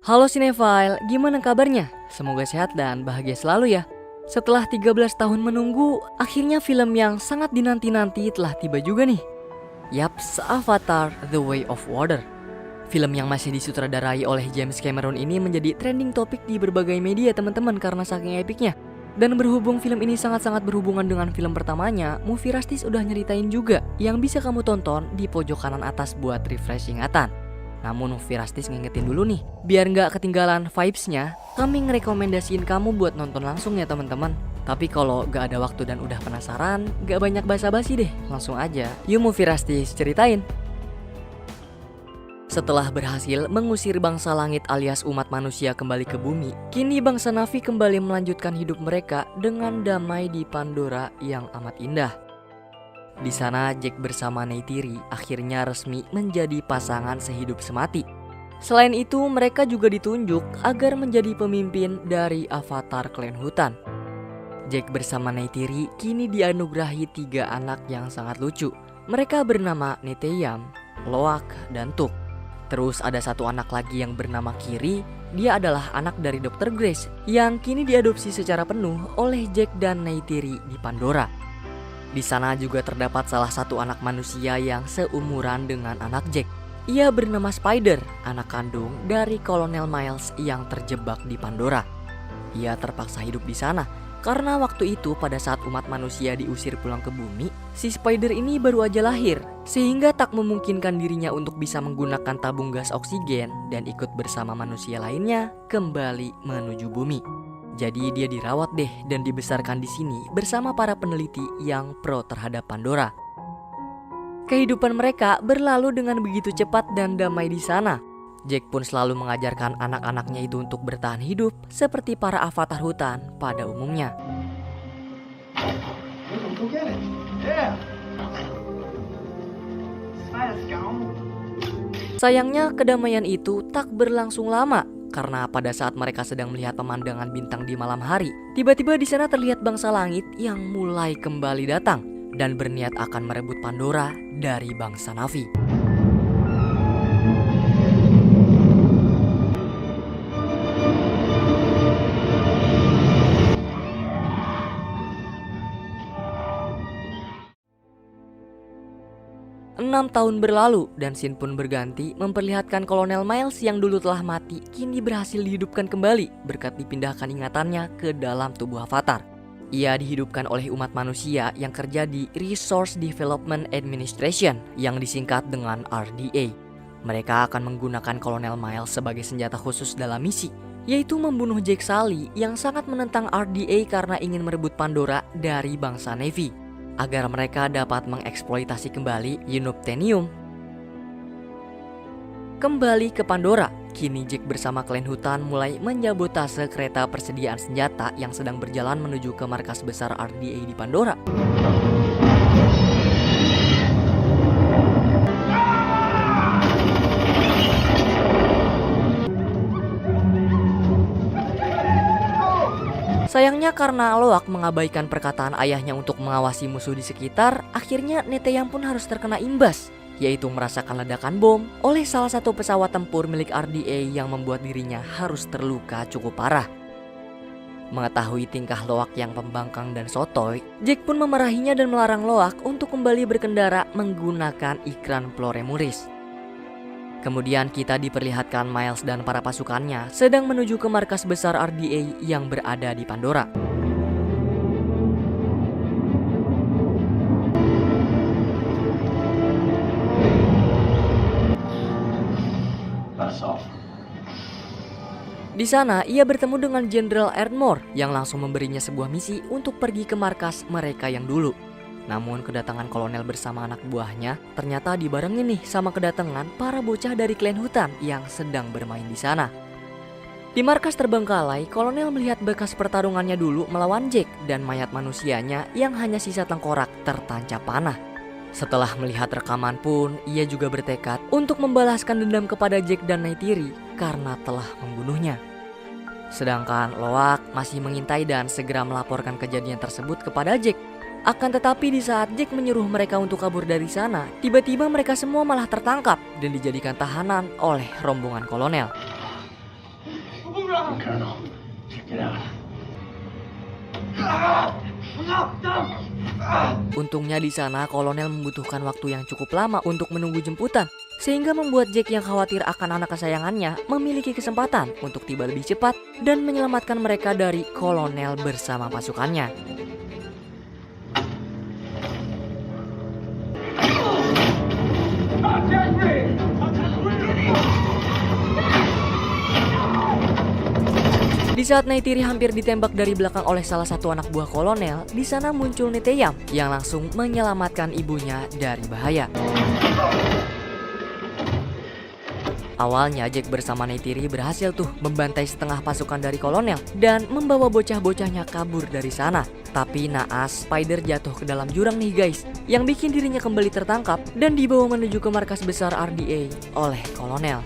Halo Cinefile, gimana kabarnya? Semoga sehat dan bahagia selalu ya. Setelah 13 tahun menunggu, akhirnya film yang sangat dinanti-nanti telah tiba juga nih. Yaps, Avatar The Way of Water. Film yang masih disutradarai oleh James Cameron ini menjadi trending topik di berbagai media teman-teman karena saking epicnya. Dan berhubung film ini sangat-sangat berhubungan dengan film pertamanya, Movie Rastis udah nyeritain juga yang bisa kamu tonton di pojok kanan atas buat refresh ingatan. Namun Movie Rastis ngingetin dulu nih, biar nggak ketinggalan vibes-nya, kami ngerekomendasiin kamu buat nonton langsung ya teman-teman. Tapi kalau nggak ada waktu dan udah penasaran, nggak banyak basa-basi deh, langsung aja. Yuk Movie Rastis ceritain. Setelah berhasil mengusir bangsa langit alias umat manusia kembali ke bumi, kini bangsa Na'vi kembali melanjutkan hidup mereka dengan damai di Pandora yang amat indah. Di sana Jack bersama Neytiri akhirnya resmi menjadi pasangan sehidup semati. Selain itu mereka juga ditunjuk agar menjadi pemimpin dari Avatar Klan Hutan. Jack bersama Neytiri kini dianugerahi 3 anak yang sangat lucu. Mereka bernama Neteyam, Loak, dan Tuk. Terus ada satu anak lagi yang bernama Kiri. Dia adalah anak dari Dr. Grace yang kini diadopsi secara penuh oleh Jack dan Neytiri di Pandora. Di sana juga terdapat salah satu anak manusia yang seumuran dengan anak Jack. Ia bernama Spider, anak kandung dari Kolonel Miles yang terjebak di Pandora. Ia terpaksa hidup di sana karena waktu itu pada saat umat manusia diusir pulang ke bumi, si Spider ini baru aja lahir, sehingga tak memungkinkan dirinya untuk bisa menggunakan tabung gas oksigen dan ikut bersama manusia lainnya kembali menuju bumi. Jadi dia dirawat deh dan dibesarkan di sini bersama para peneliti yang pro terhadap Pandora. Kehidupan mereka berlalu dengan begitu cepat dan damai di sana. Jack pun selalu mengajarkan anak-anaknya itu untuk bertahan hidup seperti para avatar hutan pada umumnya. Sayangnya kedamaian itu tak berlangsung lama karena pada saat mereka sedang melihat pemandangan bintang di malam hari, tiba-tiba di sana terlihat bangsa langit yang mulai kembali datang dan berniat akan merebut Pandora dari bangsa Na'vi. 6 tahun berlalu dan scene pun berganti memperlihatkan Kolonel Miles yang dulu telah mati kini berhasil dihidupkan kembali berkat dipindahkan ingatannya ke dalam tubuh Avatar. Ia dihidupkan oleh umat manusia yang kerja di Resource Development Administration yang disingkat dengan RDA. Mereka akan menggunakan Kolonel Miles sebagai senjata khusus dalam misi, yaitu membunuh Jack Sully yang sangat menentang RDA karena ingin merebut Pandora dari bangsa Na'vi agar mereka dapat mengeksploitasi kembali Unobtainium. Kembali ke Pandora, kini Jack bersama klan hutan mulai menyabotase kereta persediaan senjata yang sedang berjalan menuju ke markas besar RDA di Pandora. Sayangnya karena Loak mengabaikan perkataan ayahnya untuk mengawasi musuh di sekitar, akhirnya Neteyam pun harus terkena imbas, yaitu merasakan ledakan bom oleh salah satu pesawat tempur milik RDA yang membuat dirinya harus terluka cukup parah. Mengetahui tingkah Loak yang pembangkang dan sotoy, Jack pun memarahinya dan melarang Loak untuk kembali berkendara menggunakan ikran Ploremuris. Kemudian kita diperlihatkan Miles dan para pasukannya sedang menuju ke markas besar RDA yang berada di Pandora. Di sana ia bertemu dengan Jenderal Ardmore yang langsung memberinya sebuah misi untuk pergi ke markas mereka yang dulu. Namun kedatangan kolonel bersama anak buahnya ternyata dibarengi nih sama kedatangan para bocah dari klan hutan yang sedang bermain di sana. Di markas terbengkalai, kolonel melihat bekas pertarungannya dulu melawan Jack dan mayat manusianya yang hanya sisa tengkorak tertancap panah. Setelah melihat rekaman pun, ia juga bertekad untuk membalaskan dendam kepada Jack dan Neytiri karena telah membunuhnya. Sedangkan Loak masih mengintai dan segera melaporkan kejadian tersebut kepada Jack. Akan tetapi di saat Jack menyuruh mereka untuk kabur dari sana, tiba-tiba mereka semua malah tertangkap dan dijadikan tahanan oleh rombongan kolonel. down, Colonel. Check it out. Untungnya di sana kolonel membutuhkan waktu yang cukup lama untuk menunggu jemputan, sehingga membuat Jack yang khawatir akan anak kesayangannya memiliki kesempatan untuk tiba lebih cepat dan menyelamatkan mereka dari kolonel bersama pasukannya. Di saat Neytiri hampir ditembak dari belakang oleh salah satu anak buah kolonel, di sana muncul Neteyam yang langsung menyelamatkan ibunya dari bahaya. Awalnya Jack bersama Neytiri berhasil tuh membantai setengah pasukan dari kolonel dan membawa bocah-bocahnya kabur dari sana. Tapi naas Spider jatuh ke dalam jurang nih guys, yang bikin dirinya kembali tertangkap dan dibawa menuju ke markas besar RDA oleh kolonel.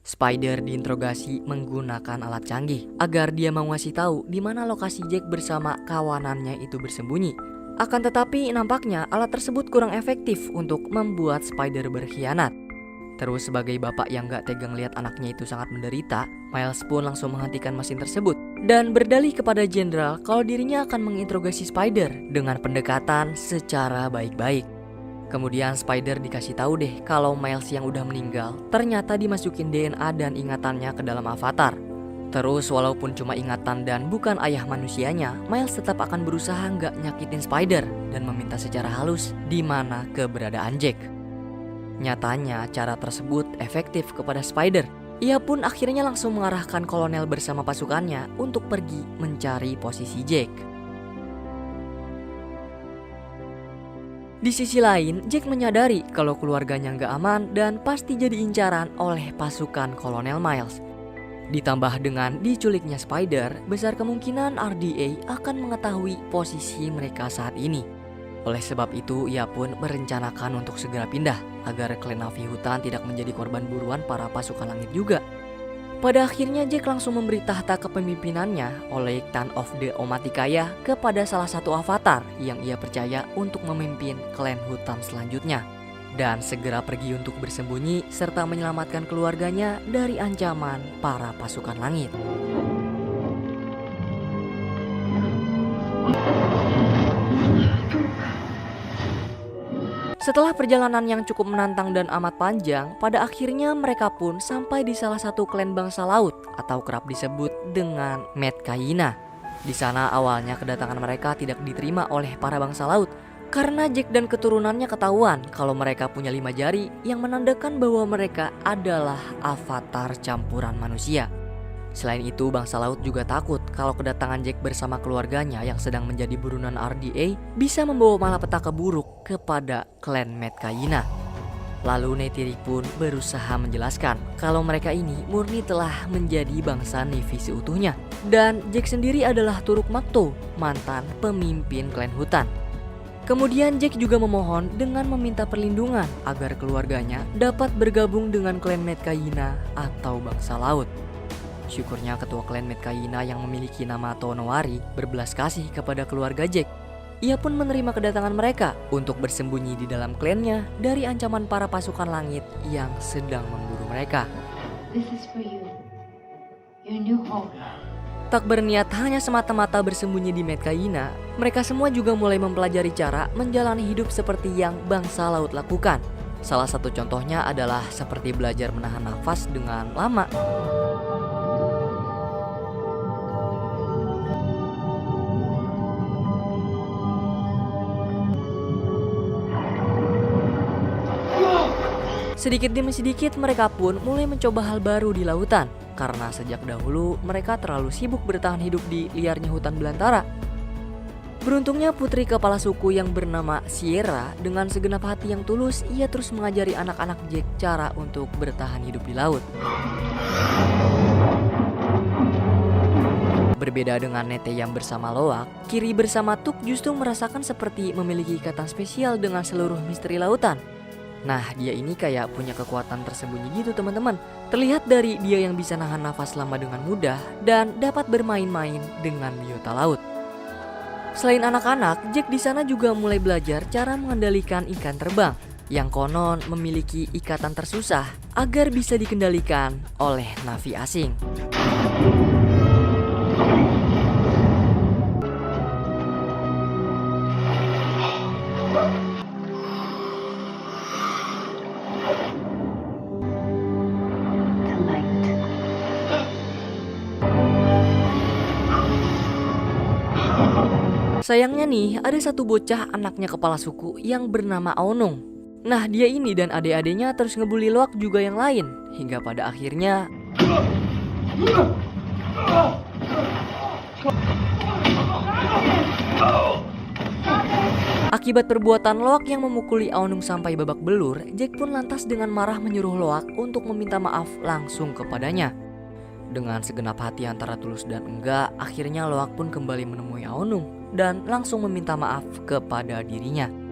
Spider diinterogasi menggunakan alat canggih agar dia mau ngasih tahu di mana lokasi Jack bersama kawanannya itu bersembunyi. Akan tetapi nampaknya alat tersebut kurang efektif untuk membuat Spider berkhianat. Terus sebagai bapak yang gak tega ngeliat anaknya itu sangat menderita, Miles pun langsung menghentikan mesin tersebut dan berdalih kepada jenderal kalau dirinya akan menginterogasi Spider dengan pendekatan secara baik-baik. Kemudian Spider dikasih tahu deh kalau Miles yang udah meninggal ternyata dimasukin DNA dan ingatannya ke dalam avatar. Terus walaupun cuma ingatan dan bukan ayah manusianya, Miles tetap akan berusaha nggak nyakitin Spider dan meminta secara halus di mana keberadaan Jack. Nyatanya cara tersebut efektif kepada Spider. Ia pun akhirnya langsung mengarahkan kolonel bersama pasukannya untuk pergi mencari posisi Jack. Di sisi lain, Jack menyadari kalau keluarganya nggak aman dan pasti jadi incaran oleh pasukan Kolonel Miles. Ditambah dengan diculiknya Spider, besar kemungkinan RDA akan mengetahui posisi mereka saat ini. Oleh sebab itu, ia pun merencanakan untuk segera pindah agar klan Navi Hutan tidak menjadi korban buruan para pasukan langit juga. Pada akhirnya Jack langsung memberi tahta kepemimpinannya oleh Tan of the Omaticaya kepada salah satu avatar yang ia percaya untuk memimpin klan hutan selanjutnya. Dan segera pergi untuk bersembunyi serta menyelamatkan keluarganya dari ancaman para pasukan langit. Setelah perjalanan yang cukup menantang dan amat panjang, pada akhirnya mereka pun sampai di salah satu klan bangsa laut atau kerap disebut dengan Metkayina. Di sana awalnya kedatangan mereka tidak diterima oleh para bangsa laut karena Jack dan keturunannya ketahuan kalau mereka punya 5 jari yang menandakan bahwa mereka adalah avatar campuran manusia. Selain itu, bangsa laut juga takut kalau kedatangan Jack bersama keluarganya yang sedang menjadi buronan RDA bisa membawa malapetaka buruk kepada klan Metkayina. Lalu Neytiri pun berusaha menjelaskan kalau mereka ini murni telah menjadi bangsa Na'vi seutuhnya. Dan Jack sendiri adalah Turuk Makto, mantan pemimpin klan hutan. Kemudian Jack juga memohon dengan meminta perlindungan agar keluarganya dapat bergabung dengan klan Metkayina atau bangsa laut. Syukurnya ketua klan Metkayina yang memiliki nama Tonowari berbelas kasih kepada keluarga Jack. Ia pun menerima kedatangan mereka untuk bersembunyi di dalam klannya dari ancaman para pasukan langit yang sedang memburu mereka. This is for you. Your new home. Tak berniat hanya semata-mata bersembunyi di Metkayina, mereka semua juga mulai mempelajari cara menjalani hidup seperti yang bangsa laut lakukan. Salah satu contohnya adalah seperti belajar menahan nafas dengan lama. Sedikit demi sedikit mereka pun mulai mencoba hal baru di lautan. Karena sejak dahulu mereka terlalu sibuk bertahan hidup di liarnya hutan belantara. Beruntungnya putri kepala suku yang bernama Sierra dengan segenap hati yang tulus, ia terus mengajari anak-anak Jack cara untuk bertahan hidup di laut. Berbeda dengan Neteyam bersama Loak, Kiri bersama Tuk justru merasakan seperti memiliki ikatan spesial dengan seluruh misteri lautan. Nah, dia ini kayak punya kekuatan tersembunyi gitu teman-teman. Terlihat dari dia yang bisa nahan nafas lama dengan mudah dan dapat bermain-main dengan biota laut. Selain anak-anak, Jack di sana juga mulai belajar cara mengendalikan ikan terbang yang konon memiliki ikatan tersusah agar bisa dikendalikan oleh navi asing. The light. Sayangnya nih, ada satu bocah anaknya kepala suku yang bernama Aonung. Nah, dia ini dan adik-adiknya terus ngebully Loak juga yang lain, hingga pada akhirnya akibat perbuatan Loak yang memukuli Aonung sampai babak belur, Jack pun lantas dengan marah menyuruh Loak untuk meminta maaf langsung kepadanya. Dengan segenap hati antara tulus dan enggak, akhirnya Loak pun kembali menemui Aonung dan langsung meminta maaf kepada dirinya.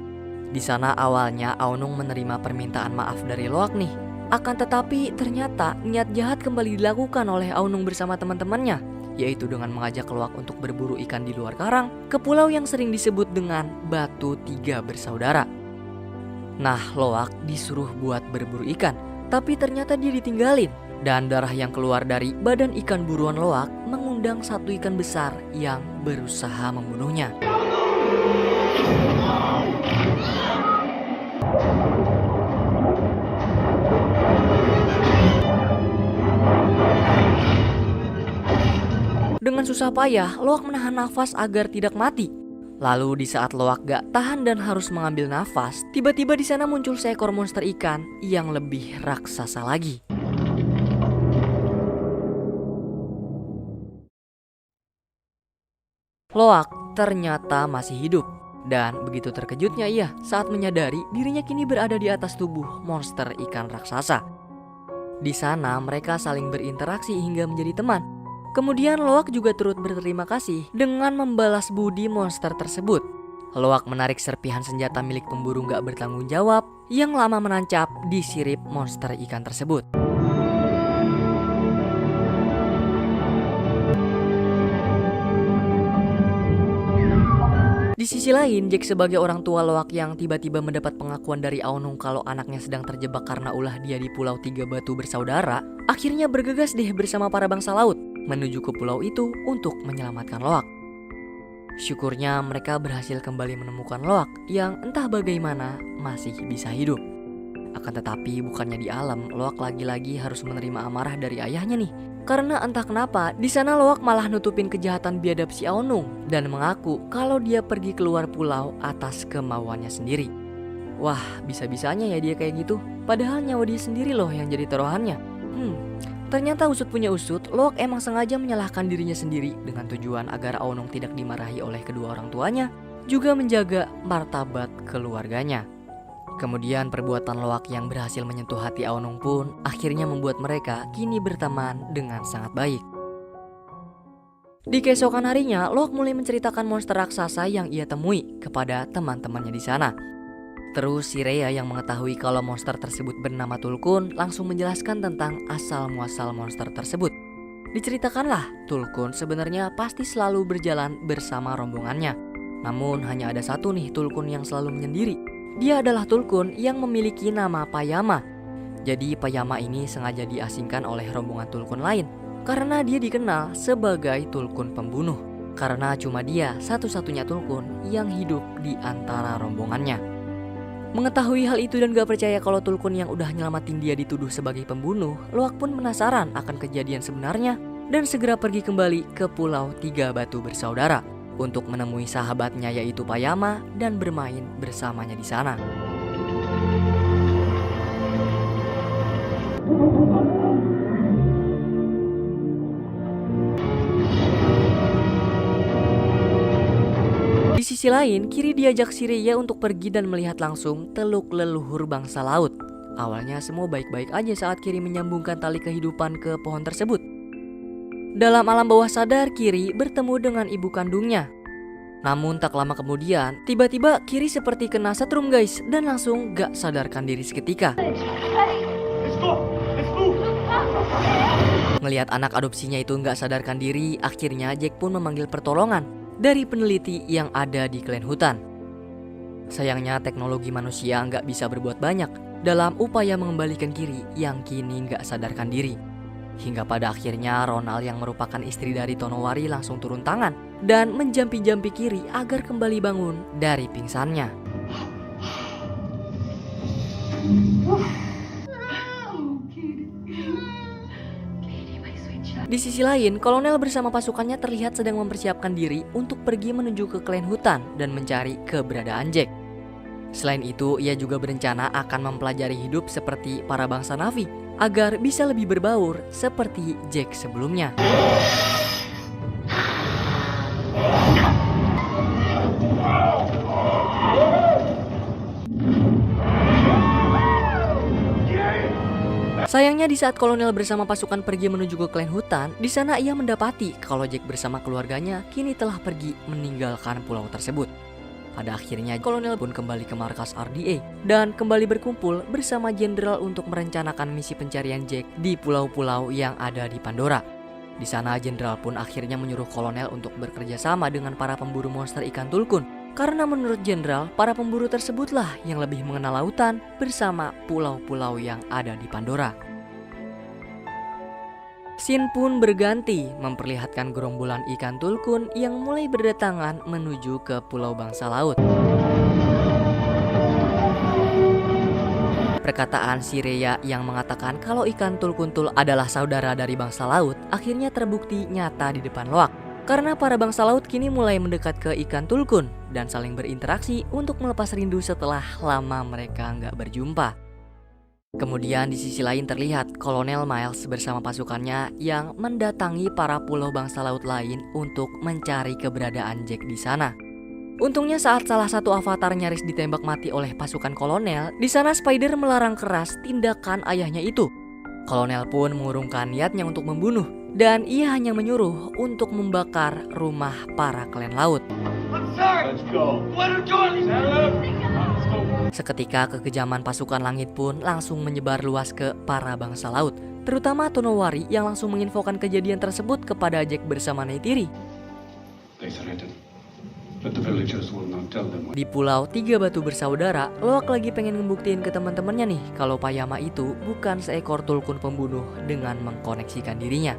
Di sana awalnya Aonung menerima permintaan maaf dari Loak nih. Akan tetapi ternyata niat jahat kembali dilakukan oleh Aonung bersama teman-temannya, yaitu dengan mengajak Loak untuk berburu ikan di luar karang ke pulau yang sering disebut dengan Batu Tiga Bersaudara. Nah, Loak disuruh buat berburu ikan, tapi ternyata dia ditinggalin. Dan darah yang keluar dari badan ikan buruan Loak mengundang satu ikan besar yang berusaha membunuhnya. Dengan susah payah, Loak menahan nafas agar tidak mati. Lalu di saat Loak gak tahan dan harus mengambil nafas, tiba-tiba di sana muncul seekor monster ikan yang lebih raksasa lagi. Loak ternyata masih hidup. Dan begitu terkejutnya ia saat menyadari dirinya kini berada di atas tubuh monster ikan raksasa. Di sana mereka saling berinteraksi hingga menjadi teman. Kemudian Loak juga turut berterima kasih dengan membalas budi monster tersebut. Loak menarik serpihan senjata milik pemburu gak bertanggung jawab yang lama menancap di sirip monster ikan tersebut. Di sisi lain, Jack sebagai orang tua Loak yang tiba-tiba mendapat pengakuan dari Aonung kalau anaknya sedang terjebak karena ulah dia di Pulau Tiga Batu Bersaudara, akhirnya bergegas deh bersama para bangsa laut menuju ke pulau itu untuk menyelamatkan Loak. Syukurnya mereka berhasil kembali menemukan Loak yang entah bagaimana masih bisa hidup. Akan tetapi bukannya di alam, Loak lagi-lagi harus menerima amarah dari ayahnya nih. Karena entah kenapa, di sana Loak malah nutupin kejahatan biadab si Aonung dan mengaku kalau dia pergi keluar pulau atas kemauannya sendiri. Wah, bisa-bisanya ya dia kayak gitu. Padahal nyawa dia sendiri loh yang jadi taruhannya. Ternyata usut punya usut, Loak emang sengaja menyalahkan dirinya sendiri dengan tujuan agar Aonung tidak dimarahi oleh kedua orang tuanya, juga menjaga martabat keluarganya. Kemudian perbuatan Loak yang berhasil menyentuh hati Aonung pun akhirnya membuat mereka kini berteman dengan sangat baik. Di keesokan harinya, Loak mulai menceritakan monster raksasa yang ia temui kepada teman-temannya di sana. Terus si Rhea yang mengetahui kalau monster tersebut bernama Tulkun langsung menjelaskan tentang asal-muasal monster tersebut. Diceritakanlah, Tulkun sebenarnya pasti selalu berjalan bersama rombongannya. Namun hanya ada satu nih Tulkun yang selalu menyendiri. Dia adalah Tulkun yang memiliki nama Payama. Jadi Payama ini sengaja diasingkan oleh rombongan Tulkun lain karena dia dikenal sebagai Tulkun pembunuh. Karena cuma dia satu-satunya Tulkun yang hidup di antara rombongannya. Mengetahui hal itu dan gak percaya kalau Tulkun yang udah nyelamatin dia dituduh sebagai pembunuh, Loak pun penasaran akan kejadian sebenarnya dan segera pergi kembali ke Pulau Tiga Batu Bersaudara untuk menemui sahabatnya yaitu Payama dan bermain bersamanya di sana. Di sisi lain, Kiri diajak si Rhea untuk pergi dan melihat langsung teluk leluhur bangsa laut. Awalnya semua baik-baik aja saat Kiri menyambungkan tali kehidupan ke pohon tersebut. Dalam alam bawah sadar, Kiri bertemu dengan ibu kandungnya. Namun tak lama kemudian, tiba-tiba Kiri seperti kena setrum guys dan langsung gak sadarkan diri seketika. Ngelihat anak adopsinya itu gak sadarkan diri, akhirnya Jack pun memanggil pertolongan. dari peneliti yang ada di klan hutan. Sayangnya teknologi manusia nggak bisa berbuat banyak dalam upaya mengembalikan Kiri yang kini nggak sadarkan diri. Hingga pada akhirnya Ronald yang merupakan istri dari Tonowari langsung turun tangan dan menjampi-jampi Kiri agar kembali bangun dari pingsannya. Di sisi lain, kolonel bersama pasukannya terlihat sedang mempersiapkan diri untuk pergi menuju ke klan hutan dan mencari keberadaan Jack. Selain itu, ia juga berencana akan mempelajari hidup seperti para bangsa Na'vi agar bisa lebih berbaur seperti Jack sebelumnya. Sayangnya di saat kolonel bersama pasukan pergi menuju ke klan hutan, di sana ia mendapati kalau Jack bersama keluarganya kini telah pergi meninggalkan pulau tersebut. Pada akhirnya kolonel pun kembali ke markas RDA dan kembali berkumpul bersama jenderal untuk merencanakan misi pencarian Jack di pulau-pulau yang ada di Pandora. Di sana jenderal pun akhirnya menyuruh kolonel untuk bekerja sama dengan para pemburu monster ikan tulkun. Karena menurut jenderal, para pemburu tersebutlah yang lebih mengenal lautan bersama pulau-pulau yang ada di Pandora. Scene pun berganti memperlihatkan gerombolan ikan tulkun yang mulai berdatangan menuju ke pulau bangsa laut. Perkataan si Rhea yang mengatakan kalau ikan tulkuntul adalah saudara dari bangsa laut akhirnya terbukti nyata di depan Loak. Karena para bangsa laut kini mulai mendekat ke ikan tulkun dan saling berinteraksi untuk melepas rindu setelah lama mereka nggak berjumpa. Kemudian di sisi lain terlihat Kolonel Miles bersama pasukannya yang mendatangi para pulau bangsa laut lain untuk mencari keberadaan Jack di sana. Untungnya saat salah satu avatar nyaris ditembak mati oleh pasukan kolonel, di sana Spider melarang keras tindakan ayahnya itu. Kolonel pun mengurungkan niatnya untuk membunuh dan ia hanya menyuruh untuk membakar rumah para klan laut. Seketika kekejaman pasukan langit pun langsung menyebar luas ke para bangsa laut, terutama Tonowari yang langsung menginfokan kejadian tersebut kepada Jack bersama Neytiri. Di pulau Tiga Batu Bersaudara, Loak lagi pengen ngebuktiin ke teman-temannya nih kalau Payama itu bukan seekor tulkun pembunuh dengan mengkoneksikan dirinya.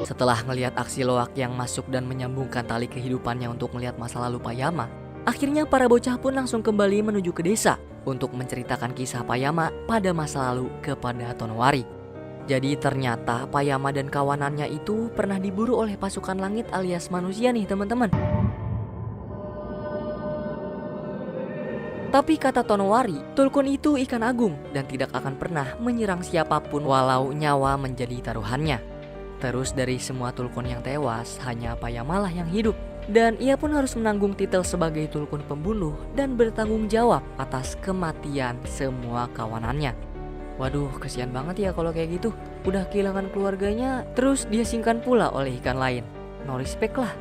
Setelah melihat aksi Loak yang masuk dan menyambungkan tali kehidupannya untuk melihat masa lalu Payama, akhirnya para bocah pun langsung kembali menuju ke desa untuk menceritakan kisah Payama pada masa lalu kepada Tonowari. Jadi ternyata Payama dan kawanannya itu pernah diburu oleh pasukan langit alias manusia nih teman-teman. Tapi kata Tonowari, tulkun itu ikan agung dan tidak akan pernah menyerang siapapun walau nyawa menjadi taruhannya. Terus dari semua tulkun yang tewas, hanya Payama lah yang hidup. Dan ia pun harus menanggung titel sebagai tulkun pembunuh dan bertanggung jawab atas kematian semua kawanannya. Waduh, kesian banget ya kalau kayak gitu. Udah kehilangan keluarganya, terus diasingkan pula oleh ikan lain. No respect lah.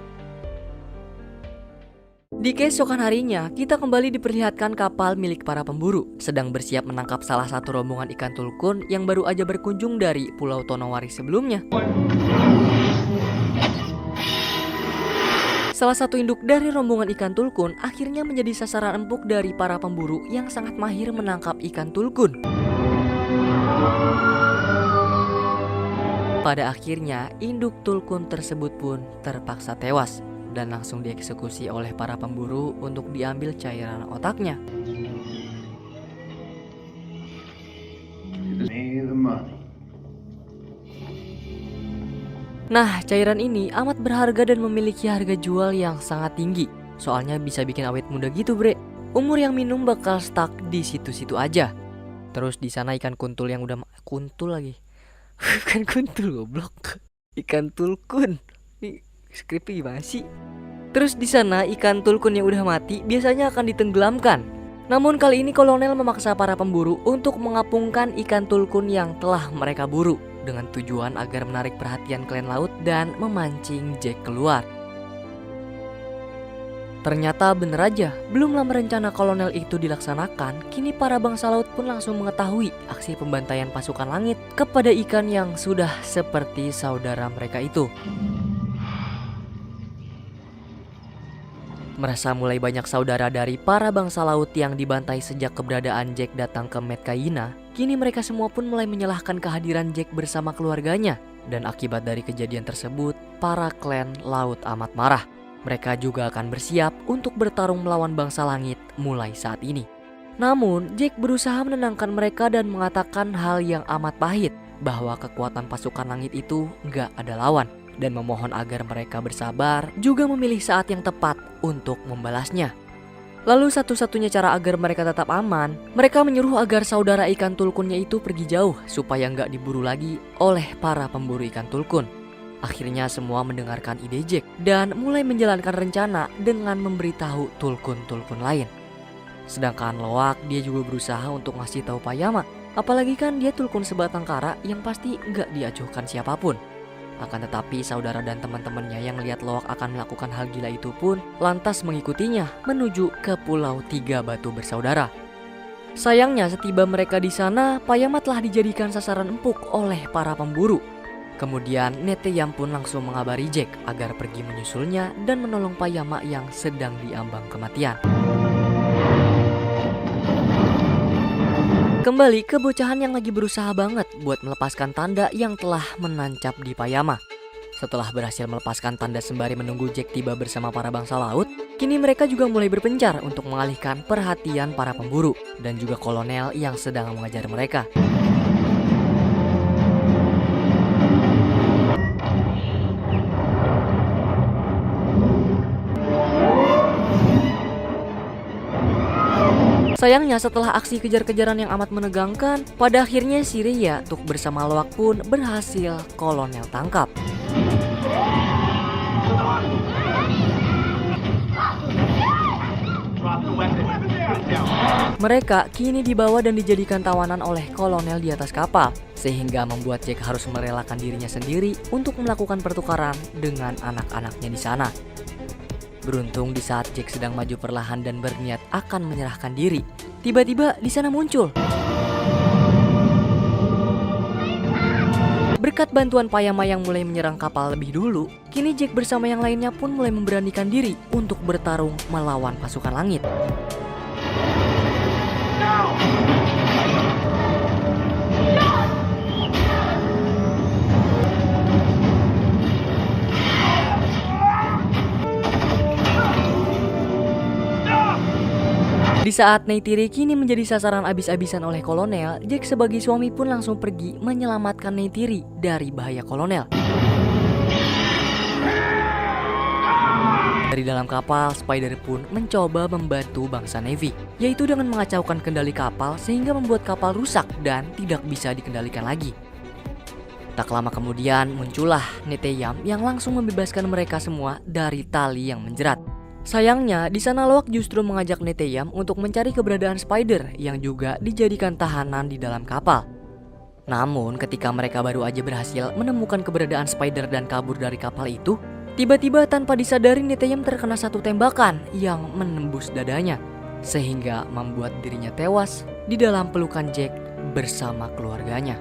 Di keesokan harinya, kita kembali diperlihatkan kapal milik para pemburu sedang bersiap menangkap salah satu rombongan ikan tulkun yang baru aja berkunjung dari Pulau Tonowari sebelumnya. Salah satu induk dari rombongan ikan tulkun akhirnya menjadi sasaran empuk dari para pemburu yang sangat mahir menangkap ikan tulkun. Pada akhirnya, induk tulkun tersebut pun terpaksa tewas dan langsung dieksekusi oleh para pemburu untuk diambil cairan otaknya. Nah, cairan ini amat berharga dan memiliki harga jual yang sangat tinggi. Soalnya bisa bikin awet muda gitu, bre. Umur yang minum bakal stuck di situ-situ aja. Terus di sana ikan kuntul yang udah kuntul lagi. Ikan kuntul goblok. Ikan tulkun. Ini skripnya gimana sih? Terus di sana ikan tulkun yang udah mati biasanya akan ditenggelamkan. Namun kali ini kolonel memaksa para pemburu untuk mengapungkan ikan tulkun yang telah mereka buru dengan tujuan agar menarik perhatian klan laut dan memancing Jack keluar. Ternyata bener aja, belum lama rencana kolonel itu dilaksanakan, kini para bangsa laut pun langsung mengetahui aksi pembantaian pasukan langit kepada ikan yang sudah seperti saudara mereka itu. Merasa mulai banyak saudara dari para bangsa laut yang dibantai sejak keberadaan Jack datang ke Metkayina, kini mereka semua pun mulai menyalahkan kehadiran Jack bersama keluarganya. Dan akibat dari kejadian tersebut, para klan laut amat marah. Mereka juga akan bersiap untuk bertarung melawan bangsa langit mulai saat ini. Namun, Jack berusaha menenangkan mereka dan mengatakan hal yang amat pahit, bahwa kekuatan pasukan langit itu nggak ada lawan, dan memohon agar mereka bersabar, juga memilih saat yang tepat untuk membalasnya. Lalu satu-satunya cara agar mereka tetap aman, mereka menyuruh agar saudara ikan tulkunnya itu pergi jauh supaya nggak diburu lagi oleh para pemburu ikan tulkun. Akhirnya semua mendengarkan ide Jack dan mulai menjalankan rencana dengan memberitahu tulkun-tulkun lain. Sedangkan Loak dia juga berusaha untuk ngasih tahu Payama, apalagi kan dia tulkun sebatang kara yang pasti nggak diacuhkan siapapun. Akan tetapi saudara dan teman-temannya yang lihat Loak akan melakukan hal gila itu pun lantas mengikutinya menuju ke Pulau Tiga Batu Bersaudara. Sayangnya setiba mereka di sana, Payama telah dijadikan sasaran empuk oleh para pemburu. Kemudian Neteyam pun langsung mengabari Jack agar pergi menyusulnya dan menolong Payama yang sedang diambang kematian. Kembali ke bocahan yang lagi berusaha banget buat melepaskan tanda yang telah menancap di Payama. Setelah berhasil melepaskan tanda sembari menunggu Jack tiba bersama para bangsa laut, kini mereka juga mulai berpencar untuk mengalihkan perhatian para pemburu dan juga kolonel yang sedang mengejar mereka. Sayangnya setelah aksi kejar-kejaran yang amat menegangkan, pada akhirnya si Rhea Tuk bersama Loak pun berhasil kolonel tangkap. Mereka kini dibawa dan dijadikan tawanan oleh kolonel di atas kapal, sehingga membuat Jack harus merelakan dirinya sendiri untuk melakukan pertukaran dengan anak-anaknya di sana. Beruntung di saat Jack sedang maju perlahan dan berniat akan menyerahkan diri, tiba-tiba di sana muncul. Berkat bantuan Payama yang mulai menyerang kapal lebih dulu, kini Jack bersama yang lainnya pun mulai memberanikan diri untuk bertarung melawan pasukan langit. Di saat Neytiri kini menjadi sasaran abis-abisan oleh kolonel, Jack sebagai suami pun langsung pergi menyelamatkan Neytiri dari bahaya kolonel. Dari dalam kapal, Spider pun mencoba membantu bangsa Navy, yaitu dengan mengacaukan kendali kapal sehingga membuat kapal rusak dan tidak bisa dikendalikan lagi. Tak lama kemudian muncullah Neteyam yang langsung membebaskan mereka semua dari tali yang menjerat. Sayangnya, di sana Loak justru mengajak Neteyam untuk mencari keberadaan Spider yang juga dijadikan tahanan di dalam kapal. Namun, ketika mereka baru aja berhasil menemukan keberadaan Spider dan kabur dari kapal itu, tiba-tiba tanpa disadari Neteyam terkena satu tembakan yang menembus dadanya, sehingga membuat dirinya tewas di dalam pelukan Jack bersama keluarganya.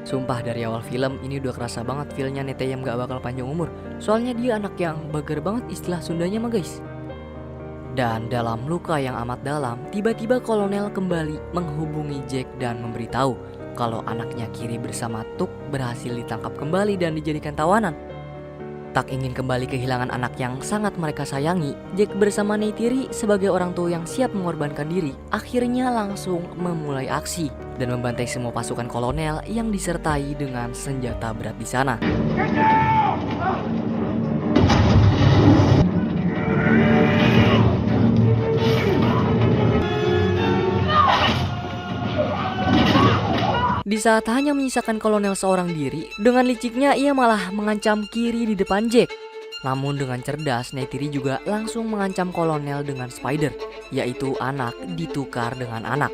Sumpah dari awal film ini udah kerasa banget feelnya Neteyam gak bakal panjang umur. Soalnya dia anak yang bager banget istilah Sundanya mah guys. Dan dalam luka yang amat dalam, tiba-tiba kolonel kembali menghubungi Jack dan memberitahu kalau anaknya Kiri bersama Tuk berhasil ditangkap kembali dan dijadikan tawanan. Tak ingin kembali kehilangan anak yang sangat mereka sayangi, Jack bersama Neytiri sebagai orang tua yang siap mengorbankan diri, akhirnya langsung memulai aksi dan membantai semua pasukan kolonel yang disertai dengan senjata berat di sana. Di saat hanya menyisakan kolonel seorang diri, dengan liciknya ia malah mengancam Kiri di depan Jack. Namun dengan cerdas, Neytiri juga langsung mengancam kolonel dengan Spider, yaitu anak ditukar dengan anak.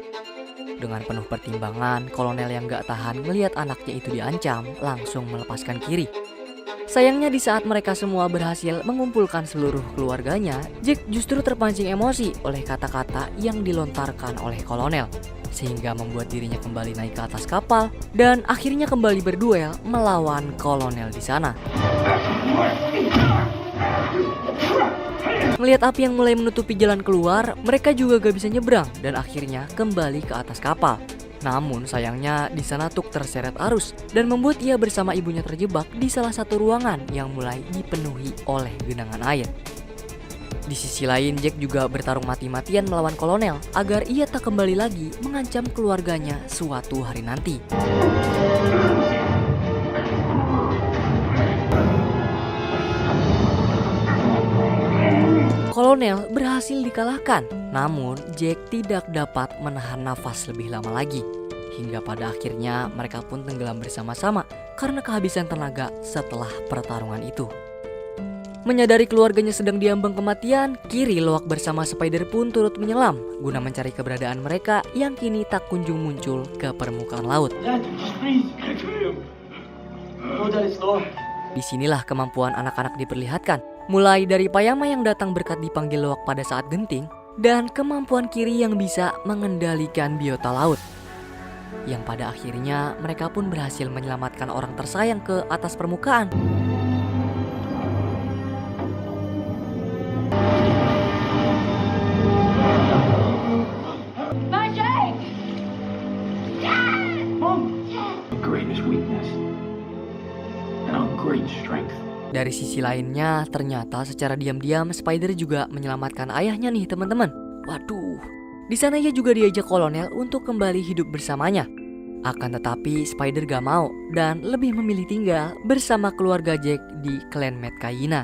Dengan penuh pertimbangan, kolonel yang gak tahan melihat anaknya itu diancam langsung melepaskan Kiri. Sayangnya di saat mereka semua berhasil mengumpulkan seluruh keluarganya, Jack justru terpancing emosi oleh kata-kata yang dilontarkan oleh kolonel, sehingga membuat dirinya kembali naik ke atas kapal dan akhirnya kembali berduel melawan kolonel di sana. Melihat api yang mulai menutupi jalan keluar, mereka juga gak bisa nyebrang dan akhirnya kembali ke atas kapal. Namun sayangnya di sana Tuk terseret arus dan membuat ia bersama ibunya terjebak di salah satu ruangan yang mulai dipenuhi oleh genangan air. Di sisi lain, Jack juga bertarung mati-matian melawan kolonel agar ia tak kembali lagi mengancam keluarganya suatu hari nanti. Kolonel berhasil dikalahkan, namun Jack tidak dapat menahan nafas lebih lama lagi. Hingga pada akhirnya mereka pun tenggelam bersama-sama karena kehabisan tenaga setelah pertarungan itu. Menyadari keluarganya sedang diambang kematian, Kiri Loak bersama Spider pun turut menyelam guna mencari keberadaan mereka yang kini tak kunjung muncul ke permukaan laut. Dad, just please, get to him. No, Dad, it's Laura. Disinilah kemampuan anak-anak diperlihatkan, mulai dari Payama yang datang berkat dipanggil Loak pada saat genting, dan kemampuan Kiri yang bisa mengendalikan biota laut. Yang pada akhirnya mereka pun berhasil menyelamatkan orang tersayang ke atas permukaan. My Jake! Mom! The greatest weakness and our great strength. Dari sisi lainnya, ternyata secara diam-diam Spider juga menyelamatkan ayahnya nih teman-teman. Waduh, di sana ia juga diajak kolonel untuk kembali hidup bersamanya. Akan tetapi Spider gak mau dan lebih memilih tinggal bersama keluarga Jack di klan Metkayina.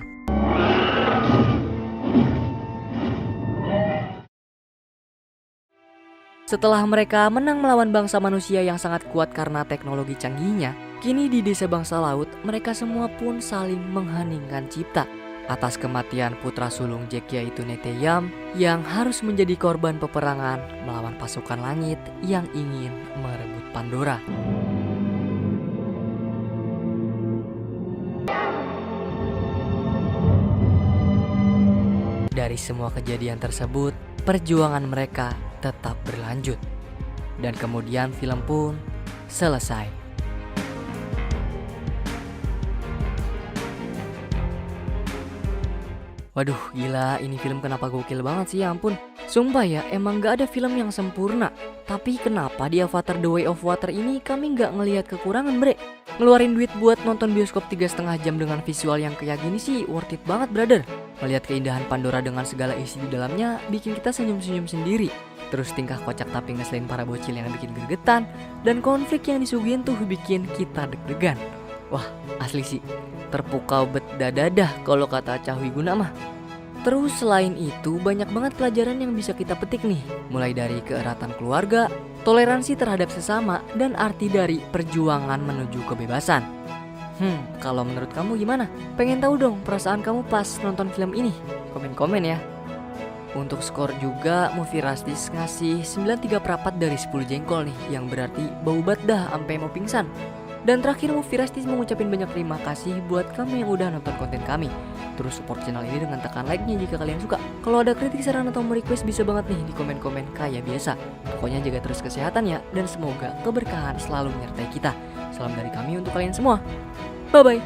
Setelah mereka menang melawan bangsa manusia yang sangat kuat karena teknologi canggihnya, kini di desa bangsa laut mereka semua pun saling mengheningkan cipta atas kematian putra sulung Jack yaitu Neteyam yang harus menjadi korban peperangan melawan pasukan langit yang ingin merebut Pandora. Dari semua kejadian tersebut, perjuangan mereka tetap berlanjut. Dan kemudian film pun selesai. Waduh, gila, ini film kenapa gokil banget sih, ya ampun. Sumpah ya, emang gak ada film yang sempurna. Tapi kenapa di Avatar The Way of Water ini kami gak ngelihat kekurangan, bre? Ngeluarin duit buat nonton bioskop 3,5 jam dengan visual yang kayak gini sih worth it banget, brother. Melihat keindahan Pandora dengan segala isi di dalamnya bikin kita senyum-senyum sendiri. Terus tingkah kocak tapi ngeselin para bocil yang bikin gregetan. Dan konflik yang disuguhin tuh bikin kita deg-degan. Wah, asli sih, terpukau bet dadadah kalau kata Cahwi Guna mah. Terus selain itu banyak banget pelajaran yang bisa kita petik nih. Mulai dari keeratan keluarga, toleransi terhadap sesama, dan arti dari perjuangan menuju kebebasan. Kalau menurut kamu gimana? Pengen tahu dong perasaan kamu pas nonton film ini? Komen-komen ya. Untuk skor juga Movie Rastis ngasih 93/4 dari 10 jengkol nih, yang berarti bau banget dah ampe mau pingsan. Dan terakhir Movie Rastis mengucapin banyak terima kasih buat kamu yang udah nonton konten kami. Terus support channel ini dengan tekan like-nya jika kalian suka. Kalau ada kritik, saran, atau mau request bisa banget nih di komen-komen kayak biasa. Pokoknya jaga terus kesehatan ya, dan semoga keberkahan selalu menyertai kita. Salam dari kami untuk kalian semua. Bye-bye.